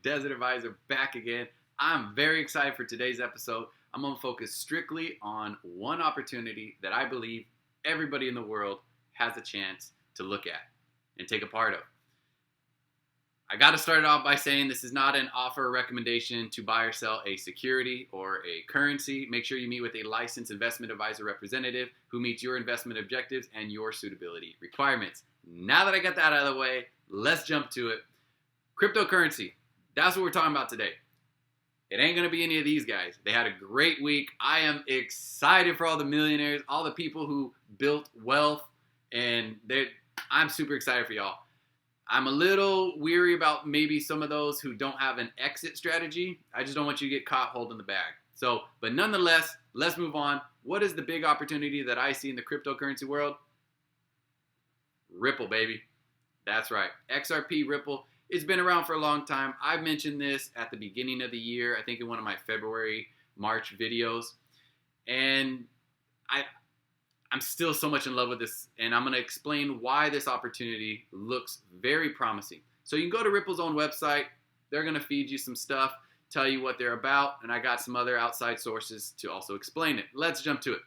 Desert Advisor back again. I'm very excited for today's episode. I'm going to focus strictly on one opportunity that I believe everybody in the world has a chance to look at and take a part of. I got to start it off by saying this is not an offer or recommendation to buy or sell a security or a currency. Make sure you meet with a licensed investment advisor representative who meets your investment objectives and your suitability requirements. Now that I got that out of the way, let's jump to it. Cryptocurrency. That's what we're talking about today. It ain't going to be any of these guys. They had a great week. I am excited for all the millionaires, all the people who built wealth, and I'm super excited for y'all. I'm a little weary about maybe some of those who don't have an exit strategy. I just don't want you to get caught holding the bag. But nonetheless, let's move on. What is the big opportunity that I see in the cryptocurrency world? Ripple, baby. That's right. XRP, Ripple. It's been around for a long time. I've mentioned this at the beginning of the year, I think in one of my February, March videos. And I'm still so much in love with this, and I'm going to explain why this opportunity looks very promising. So you can go to Ripple's own website. They're going to feed you some stuff, tell you what they're about, and I got some other outside sources to also explain it. Let's jump to it.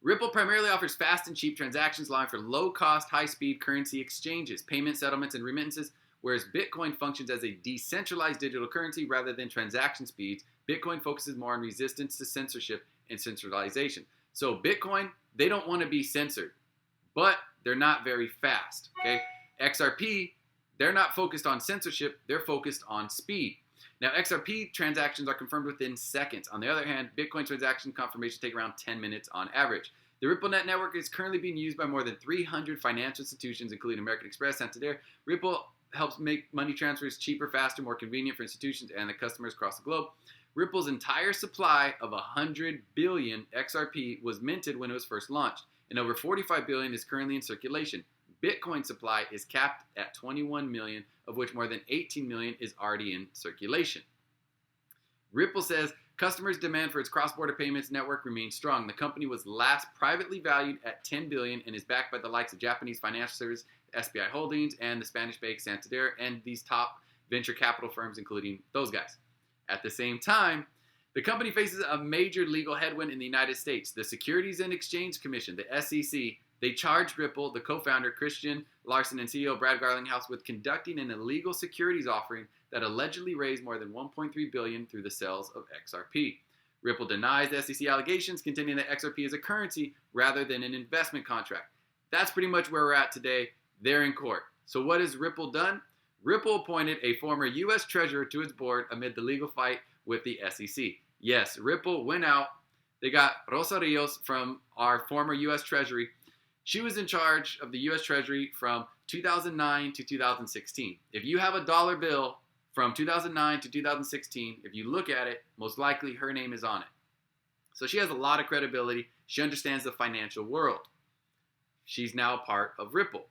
Ripple primarily offers fast and cheap transactions allowing for low-cost, high-speed currency exchanges, payment settlements, and remittances, whereas Bitcoin functions as a decentralized digital currency rather than transaction speeds. Bitcoin focuses more on resistance to censorship and centralization. So Bitcoin, they don't want to be censored, but they're not very fast, okay? XRP, they're not focused on censorship, they're focused on speed. Now, XRP transactions are confirmed within seconds. On the other hand, Bitcoin transaction confirmations take around 10 minutes on average. The RippleNet network is currently being used by more than 300 financial institutions, including American Express, Santander. Ripple helps make money transfers cheaper, faster, more convenient for institutions and the customers across the globe. Ripple's entire supply of 100 billion XRP was minted when it was first launched, and over 45 billion is currently in circulation. Bitcoin supply is capped at 21 million, of which more than 18 million is already in circulation. Ripple says customers' demand for its cross-border payments network remains strong. The company was last privately valued at 10 billion and is backed by the likes of Japanese financial service SBI Holdings and the Spanish bank Santander and these top venture capital firms, including those guys. At the same time, the company faces a major legal headwind in the United States. The Securities and Exchange Commission, the SEC, they charged Ripple, the co-founder Christian Larson and CEO Brad Garlinghouse with conducting an illegal securities offering that allegedly raised more than $1.3 billion through the sales of XRP. Ripple denies the SEC allegations, contending that XRP is a currency rather than an investment contract. That's pretty much where we're at today. They're in court. So what has Ripple done? Ripple appointed a former U.S. Treasurer to its board amid the legal fight with the SEC. Yes, Ripple went out. They got Rosa Rios from our former U.S. Treasury. She was in charge of the U.S. Treasury from 2009 to 2016. If you have a dollar bill from 2009 to 2016, if you look at it, most likely her name is on it. So she has a lot of credibility. She understands the financial world. She's now a part of Ripple.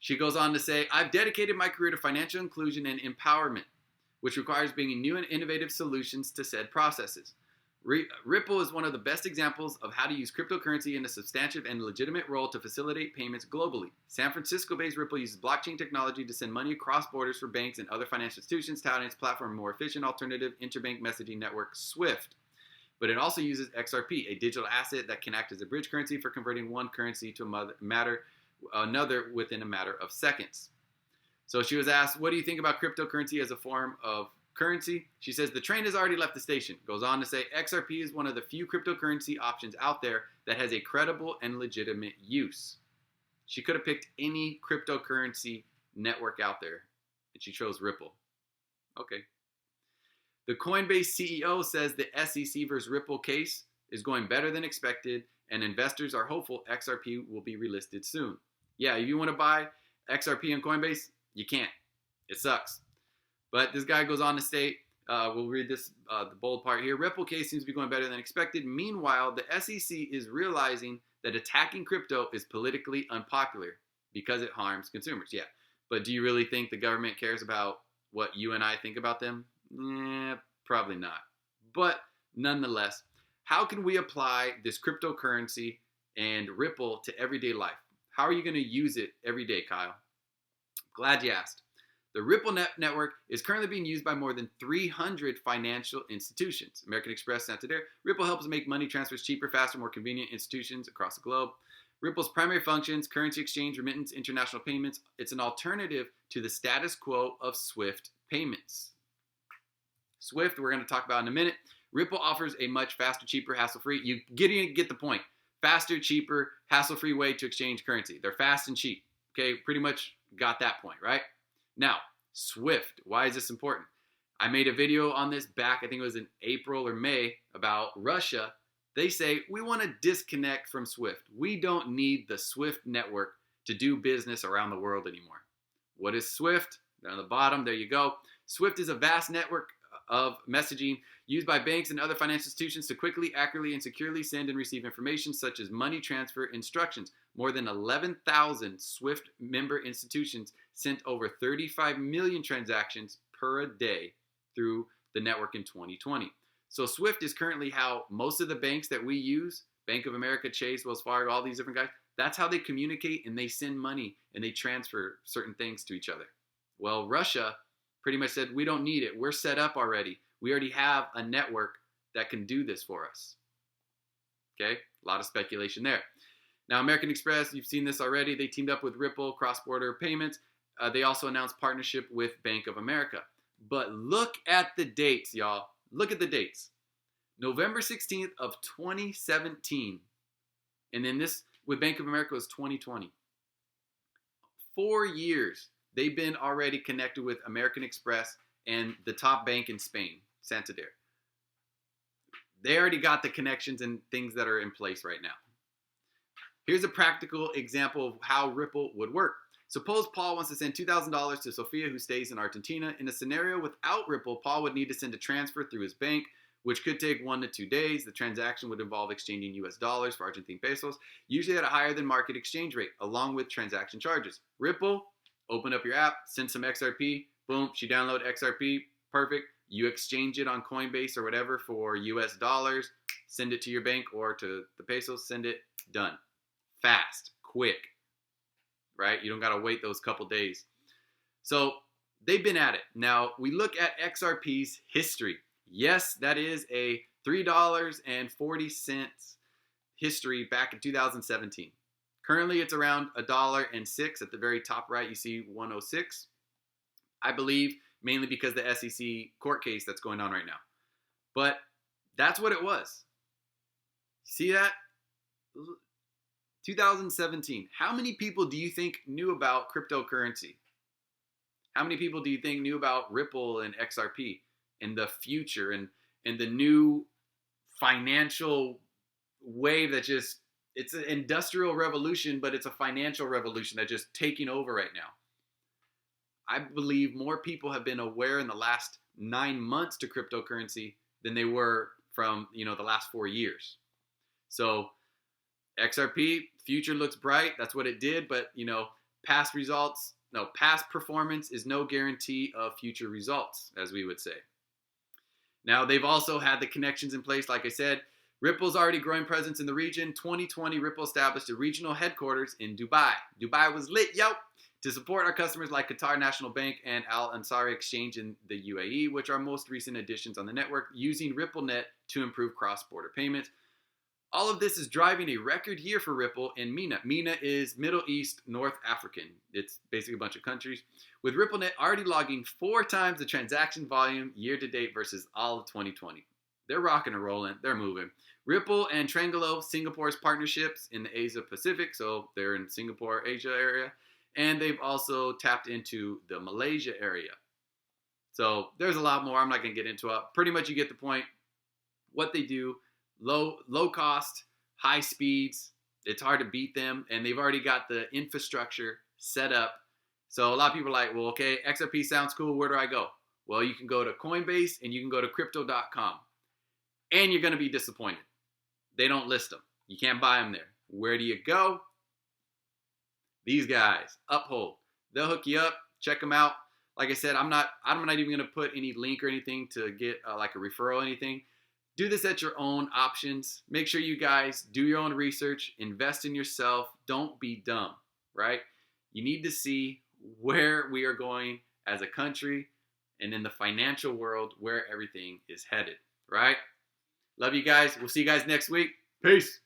She goes on to say, I've dedicated my career to financial inclusion and empowerment, which requires bringing new and innovative solutions to said processes. Ripple is one of the best examples of how to use cryptocurrency in a substantive and legitimate role to facilitate payments globally. San Francisco-based Ripple uses blockchain technology to send money across borders for banks and other financial institutions, touting its platform a more efficient alternative interbank messaging network, SWIFT. But it also uses XRP, a digital asset that can act as a bridge currency for converting one currency to another within a matter of seconds. So she was asked, what do you think about cryptocurrency as a form of currency? She says, the train has already left the station. Goes on to say, XRP is one of the few cryptocurrency options out there that has a credible and legitimate use. She could have picked any cryptocurrency network out there, and she chose Ripple. Okay. The Coinbase CEO says the SEC versus Ripple case is going better than expected, and investors are hopeful XRP will be relisted soon. Yeah, if you want to buy XRP on Coinbase, you can't. It sucks. But this guy goes on to state, we'll read this, the bold part here. Ripple case seems to be going better than expected. Meanwhile, the SEC is realizing that attacking crypto is politically unpopular because it harms consumers. Yeah, but do you really think the government cares about what you and I think about them? Probably not. But nonetheless, how can we apply this cryptocurrency and Ripple to everyday life? How are you going to use it every day, Kyle? Glad you asked. The Ripple network is currently being used by more than 300 financial institutions. American Express, Santander. Ripple helps make money transfers cheaper, faster, more convenient institutions across the globe. Ripple's primary functions: currency exchange, remittance, international payments. It's an alternative to the status quo of SWIFT payments. SWIFT, we're going to talk about in a minute. Ripple offers a much faster, cheaper, hassle-free. You get the point. Faster, cheaper, hassle-free way to exchange currency. They're fast and cheap. Okay, pretty much got that point, right? Now, SWIFT. Why is this important? I made a video on this back, I think it was in April or May, about Russia. They say, we want to disconnect from SWIFT. We don't need the SWIFT network to do business around the world anymore. What is SWIFT? Down the bottom, there you go. SWIFT is a vast network of messaging used by banks and other financial institutions to quickly, accurately, and securely send and receive information such as money transfer instructions. More than 11,000 SWIFT member institutions sent over 35 million transactions per day through the network in 2020. So SWIFT is currently how most of the banks that we use, Bank of America, Chase, Wells Fargo, all these different guys, that's how they communicate and they send money and they transfer certain things to each other. Well, Russia pretty much said, we don't need it. We're set up already. We already have a network that can do this for us. Okay, a lot of speculation there. Now, American Express, you've seen this already. They teamed up with Ripple, cross-border payments. They also announced partnership with Bank of America. But look at the dates, y'all. Look at the dates. November 16th of 2017. And then this with Bank of America was 2020. 4 years. They've been already connected with American Express and the top bank in Spain, Santander. They already got the connections and things that are in place right now. Here's a practical example of how Ripple would work. Suppose Paul wants to send $2,000 to Sophia, who stays in Argentina. In a scenario without Ripple, Paul would need to send a transfer through his bank, which could take 1 to 2 days. The transaction would involve exchanging US dollars for Argentine pesos, usually at a higher than market exchange rate, along with transaction charges. Ripple, open up your app, send some XRP, boom, she download XRP, perfect. You exchange it on Coinbase or whatever for US dollars, send it to your bank or to the pesos, send it, done. Fast, quick, right? You don't got to wait those couple days. So they've been at it. Now, we look at XRP's history. Yes, that is a $3.40 history back in 2017. Currently, it's around $1.06. At the very top right, you see 106. I believe mainly because the SEC court case that's going on right now. But that's what it was. See that? 2017. How many people do you think knew about cryptocurrency? How many people do you think knew about Ripple and XRP and the future and the new financial wave that just, it's an industrial revolution, but it's a financial revolution that's just taking over right now. I believe more people have been aware in the last 9 months to cryptocurrency than they were from, the last 4 years. So XRP, future looks bright. That's what it did. But, past performance is no guarantee of future results, as we would say. Now, they've also had the connections in place. Like I said, Ripple's already growing presence in the region. 2020, Ripple established a regional headquarters in Dubai. Dubai was lit, yo, to support our customers like Qatar National Bank and Al Ansari Exchange in the UAE, which are most recent additions on the network, using RippleNet to improve cross-border payments. All of this is driving a record year for Ripple and MENA. MENA is Middle East North African. It's basically a bunch of countries. With RippleNet already logging 4 times the transaction volume year to date versus all of 2020. They're rocking and rolling. They're moving. Ripple and Trangelo, Singapore's partnerships in the Asia Pacific. So they're in Singapore, Asia area. And they've also tapped into the Malaysia area. So there's a lot more. I'm not going to get into it. Pretty much you get the point. What they do. Low cost, high speeds. It's hard to beat them, and they've already got the infrastructure set up. So a lot of people are like, well, okay, XRP sounds cool. Where do I go? Well, you can go to Coinbase and you can go to crypto.com, and you're going to be disappointed. They don't list them. You can't buy them there. Where do you go? These guys, Uphold. They'll hook you up. Check them out. Like I said, I'm not even going to put any link or anything to get like a referral or anything. Do this at your own options. Make sure you guys do your own research. Invest in yourself. Don't be dumb, right? You need to see where we are going as a country and in the financial world where everything is headed, right? Love you guys. We'll see you guys next week. Peace.